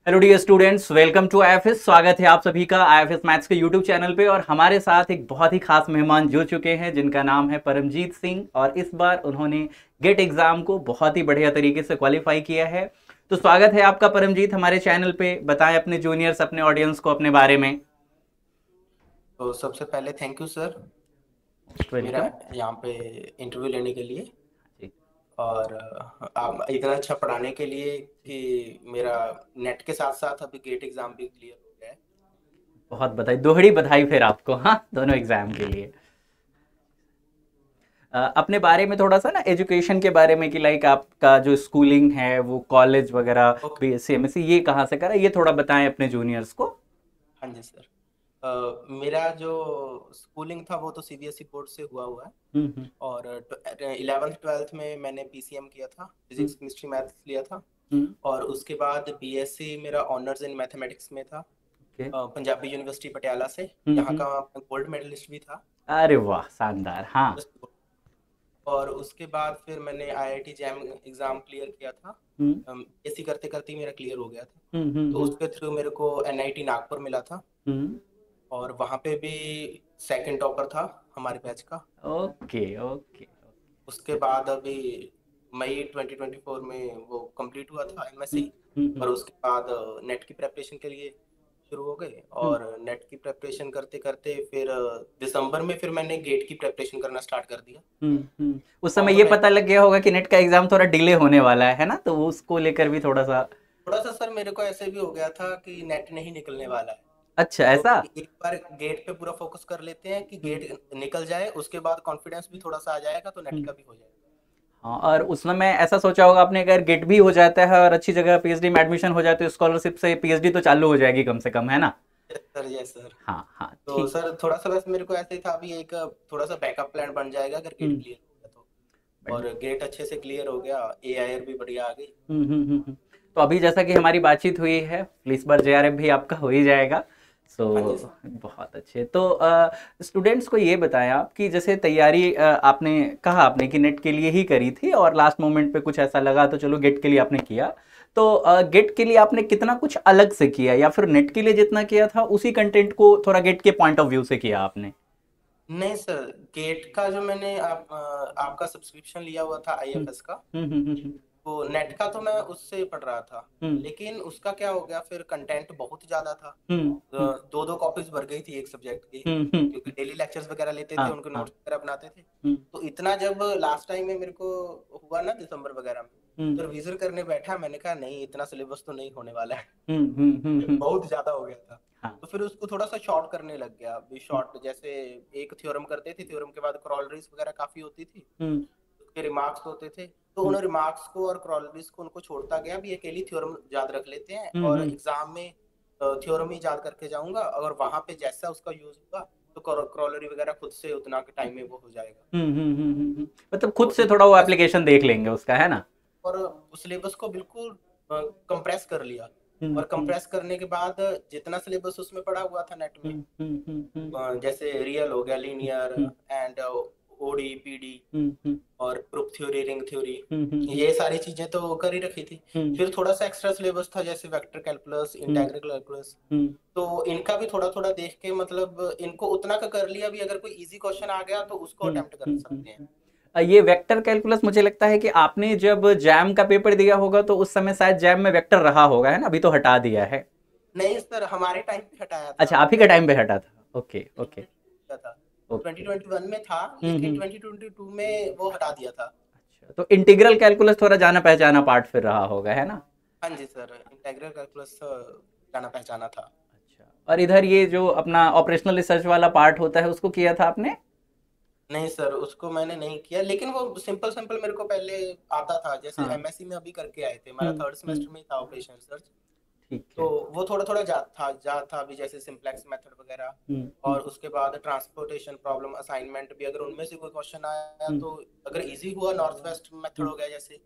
Hello dear students, welcome to IFS. स्वागत है आप सभी का आईएफएस मैथ्स के यूट्यूब चैनल पे। और हमारे साथ एक बहुत ही खास मेहमान जुड़ चुके हैं जिनका नाम है परमजीत सिंह, और इस बार उन्होंने गेट एग्जाम को बहुत ही बढ़िया तरीके से क्वालिफाई किया है। तो स्वागत है आपका परमजीत हमारे चैनल पे। बताएं अपने जूनियर्स, अपने ऑडियंस को अपने बारे में। तो सबसे पहले थैंक यू सर, मेरा वेलकम। यहाँ पे इंटरव्यू लेने के लिए। और आप इतना अच्छा पढ़ाने के लिए कि मेरा नेट के साथ साथ अभी गेट एग्जाम भी क्लियर हो गया है। बहुत बधाई, दोहरी बधाई फिर आपको, हाँ, दोनों एग्जाम के लिए। अपने बारे में थोड़ा सा ना, एजुकेशन के बारे में, कि लाइक आपका जो स्कूलिंग है वो कॉलेज वगैरह, ओके। बीएससी एमएससी ये कहाँ से करा, ये थोड़ा बताएं अपने जूनियर्स को। हाँ जी सर। मेरा जो स्कूलिंग था वो तो सीबीएसई बोर्ड से हुआ है। हम्म। और 11th 12th में मैंने पीसीएम किया था, हम्म। फिजिक्स केमिस्ट्री मैथ्स लिया था। हम्म। और उसके बाद बीएससी मेरा ऑनर्स इन मैथमेटिक्स में था, ओके। पंजाबी यूनिवर्सिटी पटियाला से। यहाँ हम्म। का गोल्ड मेडलिस्ट भी था। अरे वाह, शानदार, हाँ। और उसके बाद फिर मैंने आईआईटी जैम एग्जाम क्लियर किया था। हम्म। ऐसी करते करते ही मेरा क्लियर हो गया था। हम्म। तो उसके थ्रू मेरे को एनआईटी नागपुर मिला था। हम्म। और वहाँ पे भी सेकंड टॉपर था हमारे बैच का। Okay okay. उसके बाद अभी मई 2024 में वो कंप्लीट हुआ था हम्म। एमएससी। हम्म। और उसके बाद नेट की प्रेपरेशन के लिए शुरू हो गए। हम्म। और नेट की प्रेपरेशन करते करते फिर दिसंबर में फिर मैंने गेट की प्रेपरेशन करना स्टार्ट कर दिया। उस फॉर्म समय तो ये पहले पता लग गया होगा कि नेट का एग्जाम थोड़ा डिले होने वाला है ना, तो वो उसको लेकर भी थोड़ा सा। थोड़ा सा सर मेरे को ऐसे भी हो गया था कि नेट नहीं निकलने वाला है। अच्छा, तो ऐसा। एक बार गेट पे पूरा फोकस कर लेते हैं कि हम्म। गेट निकल जाए, उसके बाद कॉन्फिडेंस भी थोड़ा सा आ जाएगा तो नेट हम्म। का भी हो जाएगा। हाँ, और उस समय ऐसा सोचा होगा आपने, अगर गेट भी हो जाता है और अच्छी जगह पीएचडी में एडमिशन हो जाए तो स्कॉलरशिप से पीएचडी तो चालू हो जाएगी कम से कम, है ना। Yes sir, yes sir. हाँ हाँ, तो ठीक। सर थोड़ा सा बस मेरे को ऐसे ही था, अभी एक थोड़ा सा बैकअप प्लान बन जाएगा अगर गेट हम्म। क्लियर हो गया तो। बढ़िया। और गेट अच्छे से क्लियर हो गया, एआईआर भी बढ़िया आ गई। तो अभी जैसा कि हमारी बातचीत हुई है, इस बार जेआरएफ भी आपका हो ही जाएगा। सो हाँ जी सर। बहुत अच्छे। तो स्टूडेंट्स को ये बताएं आप कि जैसे तैयारी आपने कहा आपने कि नेट के लिए ही करी थी, और लास्ट मोमेंट पे कुछ ऐसा लगा तो चलो गेट के लिए आपने किया। तो गेट के लिए आपने कितना कुछ अलग से किया, या फिर नेट के लिए जितना किया था उसी कंटेंट को थोड़ा गेट के पॉइंट ऑफ व्यू से किया आपने। नहीं सर, गेट का जो मैंने आपका सब्सक्रिप्शन लिया हुआ था हम्म। आईएफएस का, हम्म। वो नेट का तो मैं उससे पढ़ रहा था। हम्म। लेकिन उसका क्या हो गया, फिर कंटेंट बहुत ज्यादा था। हम्म। हम्म। दो दो कॉपीज भर गई थी एक सब्जेक्ट की, हम्म। हम्म। क्योंकि डेली लेक्चर्स वगैरह लेते थे, हाँ उनके हाँ। नोट्स वगैरह बनाते थे। हम्म। तो इतना जब लास्ट टाइम में मेरे को हुआ ना दिसंबर वगैरह में, हम्म। तो रिवीजन करने बैठा, मैंने कहा नहीं इतना सिलेबस तो नहीं होने वाला है। हम्म। बहुत ज्यादा हो गया था। हाँ। तो फिर उसको थोड़ा सा शॉर्ट करने लग गया। अभी शॉर्ट जैसे एक थ्योरम करते थे, थ्योरम के बाद क्रॉलरीज वगैरह काफी होती थी, हम्म। उसके रिमार्क्स होते थे। तो हम्म। उन रिमार्क्स को और क्रॉलरीज को उनको छोड़ता गया, भी अकेली थ्योरम याद रख लेते हैं हम्म। और एग्जाम में थ्योरम ही याद करके जाऊंगा, अगर वहां पे जैसा उसका यूज होगा तो क्रॉलरी वगैरह खुद से उतना के टाइम में वो हो जाएगा। मतलब खुद तो से इस थोड़ा वो तरह से एप्लीकेशन देख लेंगे उसका, है ना। और उस सिलेबस को बिल्कुल कंप्रेस कर लिया। हम्म। और हम्म। कंप्रेस करने के बाद जितना सिलेबस उसमें पड़ा हुआ था नेट में, हम्म। जैसे रियल हो गया, linear hmm. And OD PD hmm. और proof theory, ring theory, hmm. ये सारी चीजें तो कर ही रखी थी। हम्म। फिर थोड़ा सा एक्स्ट्रा सिलेबस था, जैसे vector calculus, hmm. Integral calculus. Hmm. तो इनका भी थोड़ा थोड़ा देख के, मतलब इनको उतना का कर लिया, भी अगर कोई इजी क्वेश्चन आ गया तो उसको अटेम्प्ट कर सकते हैं। ये वेक्टर कैलकुलस मुझे लगता है कि आपने जब जैम का पेपर दिया होगा तो उस समय शायद जैम में वेक्टर रहा होगा, है ना, अभी तो हटा दिया है। नहीं सर, हमारे टाइम पे हटाया था, अच्छा, आप ही का पहले टाइम पे हटा था, ओके ओके। किया था। ओके। 2021 में था, लेकिन 2022 में वो हटा दिया था। अच्छा, तो इंटीग्रल कैलकुलस थोड़ा जाना पहचाना पार्ट फिर रहा होगा, है ना। हाँ जी सर, इंटीग्रल कैलकुलस जाना पहचाना था। अच्छा, और इधर ये जो अपना ऑपरेशनल रिसर्च वाला पार्ट होता है उसको किया था आपने। नहीं सर, उसको मैंने नहीं किया, लेकिन वो सिंपल सिंपल मेरे को पहले आता था, जैसे हाँ। एमएससी में अभी करके आए थे, हमारा थर्ड हम्म। सेमेस्टर में ही था ऑपरेशन रिसर्च। ठीक तो है। वो थोड़ा थोड़ा जात था अभी, जैसे सिंप्लेक्स मेथड वगैरह। हम्म। और उसके बाद ट्रांसपोर्टेशन प्रॉब्लम असाइनमेंट भी, अगर उनमें से कोई क्वेश्चन आया हम्म। तो, अगर इजी हुआ, नॉर्थ वेस्ट मेथड हम्म। हो गया जैसे,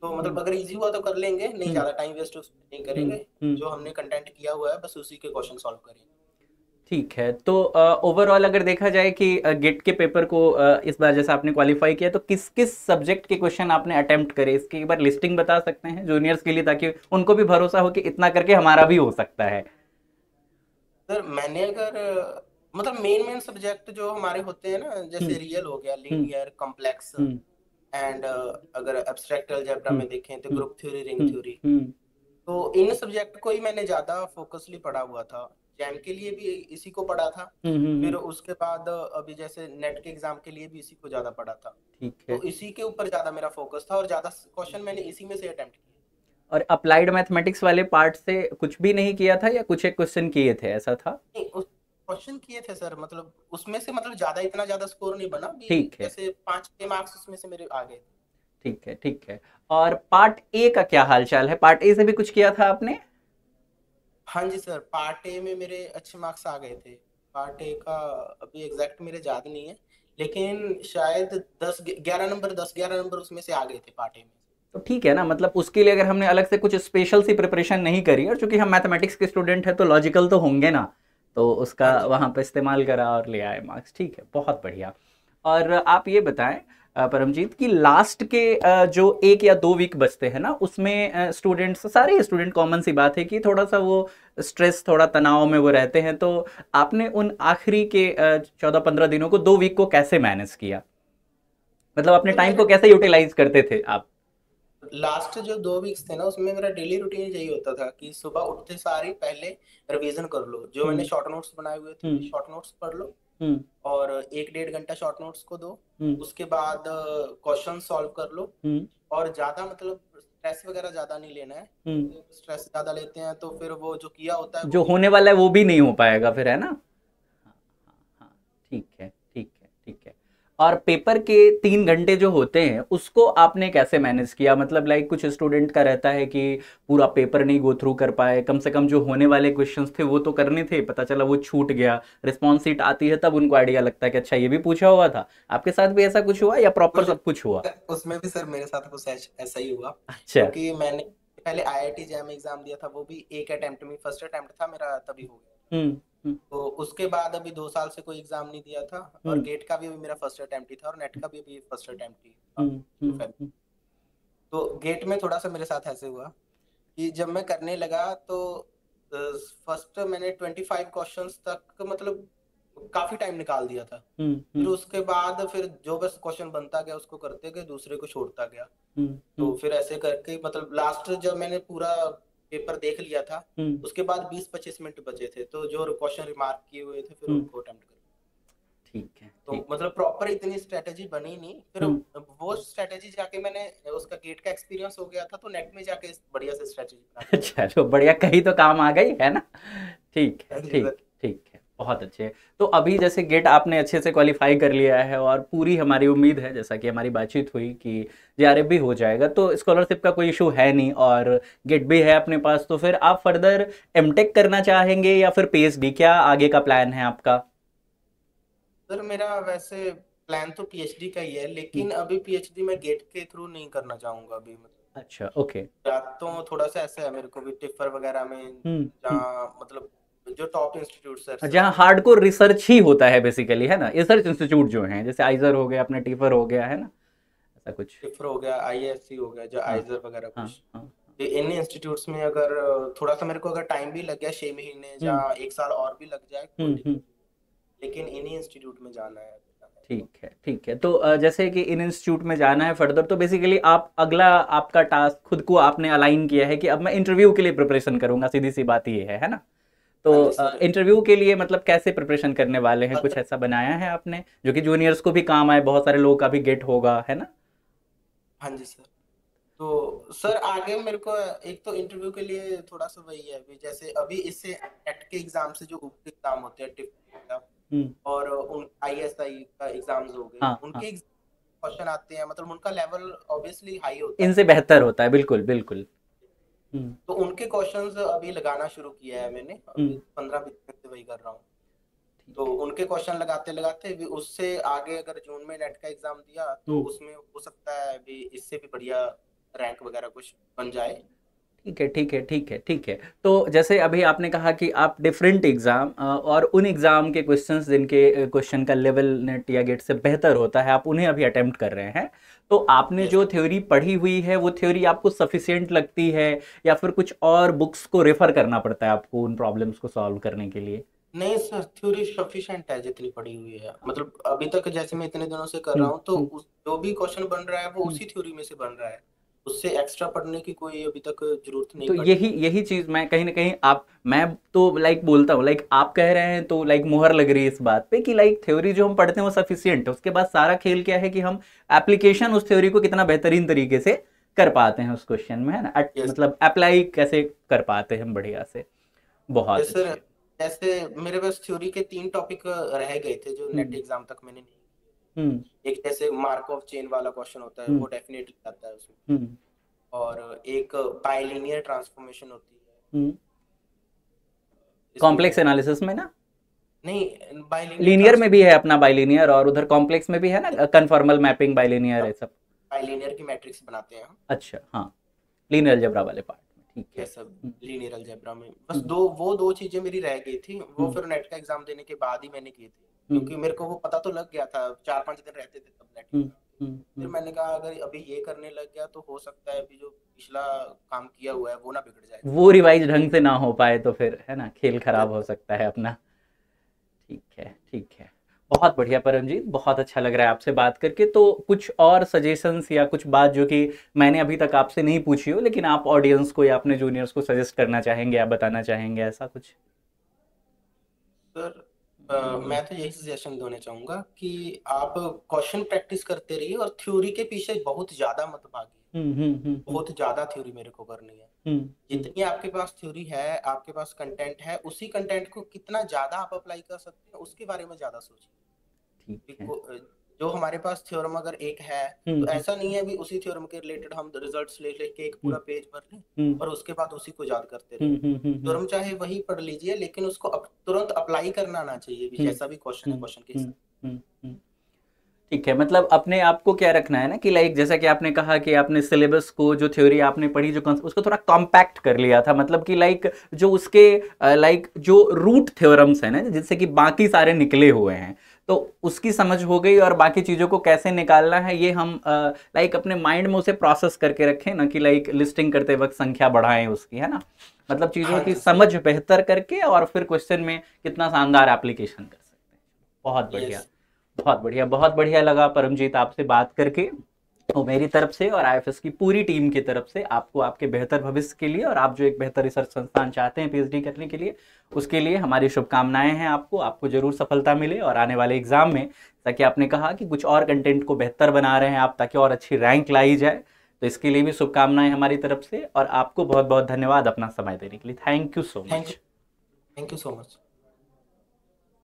तो हम्म। मतलब अगर इजी हुआ तो कर लेंगे, नहीं हम्म। ज़्यादा टाइम वेस्ट उसमें नहीं हम्म। करेंगे। हम्म। जो हमने कंटेंट किया हुआ है बस उसी के क्वेश्चन सॉल्व करेंगे। ठीक है। तो ओवरऑल अगर देखा जाए कि गेट के पेपर को इस बार जैसा आपने क्वालिफाई किया, तो किस किस सब्जेक्ट के क्वेश्चन आपने अटेम्प्ट करे, इसकी एक बार लिस्टिंग बता सकते हैं जूनियर्स के लिए, ताकि उनको भी भरोसा हो कि इतना करके हमारा भी हो सकता है। सर मैंने अगर मतलब मेन मेन सब्जेक्ट जो हमारे होते हैं ना, जैसे हम्म। रियल हो गया, hmm. Linear, complex, hmm. And अगर एब्स्ट्रैक्ट अलजेब्रा हम्म। में देखें तो hmm. Group theory, ring hmm. Theory. Hmm. तो इन सब्जेक्ट को ही मैंने ज्यादा फोकसली पढ़ा हुआ था। जैम के लिए भी इसी को पढ़ा था। हम्म। फिर उसके बाद अभी जैसे नेट के एग्जाम के लिए भी इसी को ज्यादा पढ़ा था। ठीक है। तो इसी के ऊपर ज्यादा मेरा फोकस था और ज्यादा क्वेश्चन मैंने इसी में से अटेम्प्ट किए। और अप्लाइड मैथमेटिक्स वाले पार्ट से कुछ भी नहीं किया था, या कुछ एक क्वेश्चन किए थे, ऐसा था? नहीं, उस क्वेश्चन किए थे सर, मतलब उसमें से मतलब ज्यादा इतना ज्यादा स्कोर नहीं बना भी। ठीक है। जैसे 5-6 मार्क्स उसमें से मेरे आ गए। ठीक है। ठीक है। और पार्ट ए का क्या हाल चाल है? पार्ट ए से भी कुछ किया था आपने? हाँ जी सर, पार्ट ए में मेरे अच्छे मार्क्स आ गए थे। पार्ट ए का अभी एग्जैक्ट मेरे याद नहीं है, लेकिन शायद 10-11 नंबर, 10-11 नंबर उसमें से आ गए थे पार्ट ए में। तो ठीक है ना, मतलब उसके लिए अगर हमने अलग से कुछ स्पेशल सी प्रिपरेशन नहीं करी, और चूंकि हम मैथमेटिक्स के स्टूडेंट हैं तो लॉजिकल तो होंगे ना, तो उसका हाँ जी। वहाँ पे इस्तेमाल करा और ले आए मार्क्स। ठीक है, बहुत बढ़िया। और आप ये बताएं परमजीत, कि लास्ट के जो 1 या 2 वीक बचते हैं ना, उसमें स्टूडेंट्स, सारे स्टूडेंट, कॉमन सी बात है कि थोड़ा सा वो स्ट्रेस, थोड़ा तनाव में वो रहते हैं। तो आपने उन आखिरी के 14-15 दिनों को, 2 वीक को कैसे मैनेज किया? मतलब अपने तो टाइम मेरा को कैसे यूटिलाइज करते थे आप? लास्ट जो 2 वीक्स थे ना, उसमें मेरा डेली रूटीन यही होता था कि सुबह उठते सार ही पहले रिवीजन कर लो। जो मैंने हम्म। शॉर्ट नोट्स बनाए हुए थे, हम्म। शॉर्ट नोट्स पढ़ लो। हम्म। और 1-1.5 घंटा शॉर्ट नोट्स को दो। हम्म। उसके बाद क्वेश्चन सॉल्व कर लो। हम्म। और ज्यादा मतलब स्ट्रेस वगैरह ज्यादा नहीं लेना है, हम्म। क्योंकि स्ट्रेस ज्यादा लेते हैं तो फिर वो जो किया होता है वो जो नहीं होने होता। वाला है वो भी नहीं हो पाएगा फिर, है ना? हाँ। हाँ। ठीक है। ठीक है। ठीक है। और पेपर के 3 घंटे जो होते हैं, उसको आपने कैसे मैनेज किया? मतलब लाइक कुछ स्टूडेंट का रहता है कि पूरा पेपर नहीं गो थ्रू कर पाए, कम से कम जो होने वाले क्वेश्चंस थे वो तो करने थे, पता चला वो छूट गया, रिस्पॉन्स शीट आती है तब उनको आइडिया लगता है कि अच्छा ये भी पूछा हुआ था। आपके साथ भी ऐसा कुछ हुआ, या प्रॉपर कुछ सब कुछ हुआ? उसमें भी सर मेरे साथ कुछ ऐसा ही हुआ। अच्छा। क्योंकि मैंने पहले आईआईटी जैम एग्जाम दिया था, वो भी एक अटेम्प्ट में, फर्स्ट अटेम्प्ट था मेरा तभी हो गया। हम्म। हम्म। तो उसके बाद अभी 2 साल से कोई एग्जाम नहीं दिया था। और हम्म। गेट का भी अभी मेरा फर्स्ट अटेम्प्ट ही था, और नेट का भी अभी फर्स्ट अटेम्प्ट ही था। हम्म। हम्म। तो गेट में थोड़ा सा मेरे साथ ऐसे हुआ कि जब मैं करने लगा तो फर्स्ट मैंने 25 क्वेश्चंस तक मतलब काफी टाइम निकाल दिया था। हम्म। फिर हम्म। उसके बाद फिर जो बस क्वेश्चन बनता गया उसको करते गए, दूसरे को छोड़ता गया। हम्म। तो फिर ऐसे करके मतलब लास्ट जब मैंने पूरा पेपर देख लिया था, हम्म। उसके बाद 20-25 मिनट बचे थे, तो जो क्वेश्चन रिमार्क किए हुए थे फिर हम्म। उनको अटेम्प्ट कर। ठीक है। तो ठीक है। मतलब प्रॉपर इतनी स्ट्रेटेजी बनी नहीं। फिर हम्म। वो स्ट्रेटेजी जाके मैंने, उसका गेट का एक्सपीरियंस हो गया था, तो नेट में जाके बढ़िया से स्ट्रेटेजी बना के गया। चलो बढ़िया, कहीं तो काम आ गई है ना। ठीक है। हाँ जी ठीक। सर। ठीक है, बहुत अच्छे। तो अभी जैसे गेट आपने अच्छे से क्वालिफाई कर लिया है, और पूरी हमारी उम्मीद है, जैसा कि हमारी बातचीत हुई, कि जेआरएफ भी हो जाएगा, तो स्कॉलरशिप का कोई इशू है नहीं, और गेट भी है अपने पास, तो फिर आप फर्दर एमटेक करना चाहेंगे या फिर पीएचडी? क्या आगे का प्लान है आपका? सर मेरा वैसे प्लान तो पीएचडी का ही है, लेकिन अभी पीएचडी मैं गेट के थ्रू नहीं करना चाहूंगा अभी। मतलब अच्छा, ओके। या तो थोड़ा सा ऐसा है मेरे को भी टिफर वगैरह में, हम्म। हम्म। जहाँ मतलब जो टॉप इंस्टीट्यूट सर से जहाँ उसमें हार्डकोर रिसर्च ही होता है बेसिकली, है ना, रिसर्च इंस्टीट्यूट जो हैं, जैसे आइजर हो गया, अपना टीफर हो गया, है ना, ऐसा कुछ। टिफर हो गया, आईएससी हो गया, जो हाँ। आइजर वगैरह हाँ। कुछ। हाँ। तो इन इंस्टीट्यूट्स में अगर थोड़ा सा मेरे को अगर टाइम भी लग गया, 6 महीने या हम्म। 1 साल और भी लग जाए, कोई हम्म। दिक्कत हम्म। नहीं। लेकिन इन्हीं इंस्टीट्यूट में जाना है। ठीक है। ठीक है। तो जैसे कि इन इंस्टीट्यूट में जाना है फर्दर, तो बेसिकली आप अगला, आपका टास्क खुद को आपने अलाइन किया है कि अब मैं इंटरव्यू के लिए प्रिपरेशन करूंगा, सीधी सी बात ये है ना? तो हाँ जी सर। इंटरव्यू के लिए मतलब कैसे प्रिपरेशन करने वाले हैं? कुछ मतलब ऐसा बनाया है आपने जो कि जूनियर्स को भी काम आए? बहुत सारे लोगों का भी गेट होगा, है ना? हाँ जी सर। तो सर आगे मेरे को एक तो इंटरव्यू के लिए थोड़ा सा वही है अभी, जैसे अभी इससे नेट के एग्जाम से जो ऊपरी एग्जाम होते हैं, टिप हम्म। और उन आईएसआई का एग्जाम्स हो गए, हाँ। हाँ। उनके क्वेश्चन आते हैं, मतलब उनका लेवल ऑब्वियसली हाई होता है। इनसे बेहतर होता है, बिल्कुल बिल्कुल। हम्म। तो उनके क्वेश्चंस अभी लगाना शुरू किया है मैंने, अभी हम्म। 15-20 दिन से वही कर रहा हूँ। तो ठीक है। उनके क्वेश्चन लगाते लगाते भी उससे आगे अगर जून में नेट का एग्जाम दिया तो हम्म। उसमें हो सकता है भी इससे भी बढ़िया रैंक वगैरह कुछ बन जाए। ठीक है, ठीक है, ठीक है, ठीक है। तो जैसे अभी आपने कहा कि आप डिफरेंट एग्ज़ाम और उन एग्ज़ाम के क्वेश्चंस जिनके क्वेश्चन का लेवल नेट या गेट से बेहतर होता है, आप उन्हें अभी अटेम्प्ट कर रहे हैं। तो आपने यस जो थ्योरी पढ़ी हुई है, वो थ्योरी आपको सफिशिएंट लगती है या फिर कुछ और बुक्स को रेफ़र करना पड़ता है आपको उन प्रॉब्लम्स को सॉल्व करने के लिए? नहीं सर, थ्योरी सफिशिएंट है जितनी पड़ी हुई है, मतलब अभी तक जैसे मैं इतने दिनों से कर हुँ, रहा हूँ, तो हुँ, जो भी क्वेश्चन बन रहा है वो हुँ। उसी थ्योरी में से बन रहा है। उससे एक्स्ट्रा पढ़ने की कोई अभी तक जरूरत नहीं तो पड़ी। यही यही चीज़ मैं कहीं न कहीं आप मैं तो लाइक बोलता हूँ, लाइक आप कह रहे हैं तो लाइक मुहर लग रही है इस बात पे कि लाइक थ्योरी जो हम पढ़ते हैं वो सफिशिएंट है। उसके बाद सारा खेल क्या है कि हम एप्लीकेशन उस थ्योरी को कितना बेहतरीन तरीके से कर पाते हैं उस क्वेश्चन में, है ना? यस मतलब अप्लाई कैसे कर पाते हैं हम बढ़िया से। बहुत यस सर, अच्छे। जैसे मेरे पास थ्योरी के 3 टॉपिक रह गए थे जो नेट हुँ, एग्जाम तक मैंने नहीं। हुँ, एक जैसे मार्कov चेन वाला क्वेश्चन होता है, हुँ, वो डेफिनेटली आता है उसमें। हुँ, और एक बाइलिनियर ट्रांसफॉर्मेशन होती है हुँ। कॉम्प्लेक्स इसमें। एनालिसिस में ना? नहीं, बाइलिनियर लीनियर में भी है ट्रांसफॉर्मेशन अपना बाइलिनियर और उधर कॉम्प्लेक्स में भी है ना कन्फॉर्मल मैपिंग बाइलिनियर है सब। बाइलिनियर की मैट्रिक्स बनाते हैं हम। अच्छा, हाँ। लीनियर अलजेब्रा वाले पार्ट में, ठीक ये है। सब हुँ, लीनियर अलजेब्रा में बस हुँ, दो चीजें मेरी रह गई थी, वो हुँ, फिर नेट का एग्जाम देने के बाद ही मैंने की थी, हुँ, क्योंकि मेरे को वो पता तो लग गया था, 4-5 दिन रहते थे तब नेट हुँ, एग्जाम। हुँ, फिर हुँ। मैंने कहा अगर अभी ये करने लग गया तो हो सकता है अभी जो पिछला काम किया हुआ है वो ना बिगड़ जाए। वो रिवाइज ढंग से ना हो पाए तो फिर है ना खेल खराब हो यस सकता है अपना। ठीक है, ठीक है। बहुत बढ़िया परमजीत, बहुत अच्छा लग रहा है आपसे बात करके। तो कुछ और सजेशंस या कुछ बात जो कि मैंने अभी तक आपसे नहीं पूछी हो लेकिन आप ऑडियंस को या अपने जूनियर्स को सजेस्ट करना चाहेंगे या बताना चाहेंगे ऐसा कुछ? सर, मैं तो यही सजेशन देना चाहूंगा कि आप क्वेश्चन प्रैक्टिस करते रहिए और थ्योरी के पीछे बहुत ज्यादा मत भागिए। हुँ, हुँ, हुँ, हुँ, बहुत ज्यादा थ्योरी मेरे को करनी है। हुँ, हुँ। जितनी आपके पास थ्योरी है, आपके पास कंटेंट है, उसी कंटेंट को कितना ज्यादा आप अप्लाई कर सकते हैं उसके बारे में ज्यादा सोचिए। ठीक है। जो हमारे पास थ्योरम अगर एक है, हुँ, तो हुँ, ऐसा नहीं है भी उसी थ्योरम के रिलेटेड हम रिजल्ट्स ले लेके एक हुँ, पूरा पेज भर लें हुँ, और उसके बाद उसी को याद करते हुँ, रहे। हुँ, हुँ, हुँ, थ्योरम चाहे वही पढ़ लीजिए, लेकिन उसको तुरंत अप्लाई करना आना चाहिए, भी हुँ, जैसा भी क्वेश्चन है हुँ, क्वेश्चन के हुँ, हिसाब। हुँ, हुँ। ठीक है, मतलब अपने आप को क्या रखना है ना कि लाइक जैसा कि आपने कहा कि आपने सिलेबस को जो थ्योरी आपने पढ़ी जो उसको थोड़ा कॉम्पैक्ट कर लिया था, मतलब कि लाइक जो उसके लाइक जो रूट थ्योरम्स हैं ना जिससे कि बाकी सारे निकले हुए हैं, तो उसकी समझ हो गई और बाकी चीज़ों को कैसे निकालना है ये हम लाइक अपने माइंड में उसे प्रोसेस करके रखें ना कि लाइक लिस्टिंग करते वक्त संख्या बढ़ाएं उसकी, है ना? मतलब चीज़ों हाँ की जी सर। समझ बेहतर करके और फिर क्वेश्चन में कितना शानदार एप्लीकेशन कर सकते हैं। बहुत बढ़िया। यस। बहुत बढ़िया, बहुत बढ़िया लगा परमजीत आपसे बात करके। तो मेरी तरफ से और आईएफएस की पूरी टीम की तरफ से आपको आपके बेहतर भविष्य के लिए और आप जो एक बेहतर रिसर्च संस्थान चाहते हैं पीएचडी करने के लिए, उसके लिए हमारी शुभकामनाएं हैं आपको। आपको ज़रूर सफलता मिले और आने वाले एग्जाम में, ताकि आपने कहा कि कुछ और कंटेंट को बेहतर बना रहे हैं आप ताकि और अच्छी रैंक लाई जाए, तो इसके लिए भी शुभकामनाएं हमारी तरफ से और आपको बहुत बहुत धन्यवाद अपना समय देने के लिए। Thank you so thank you. Much. Thank you so much.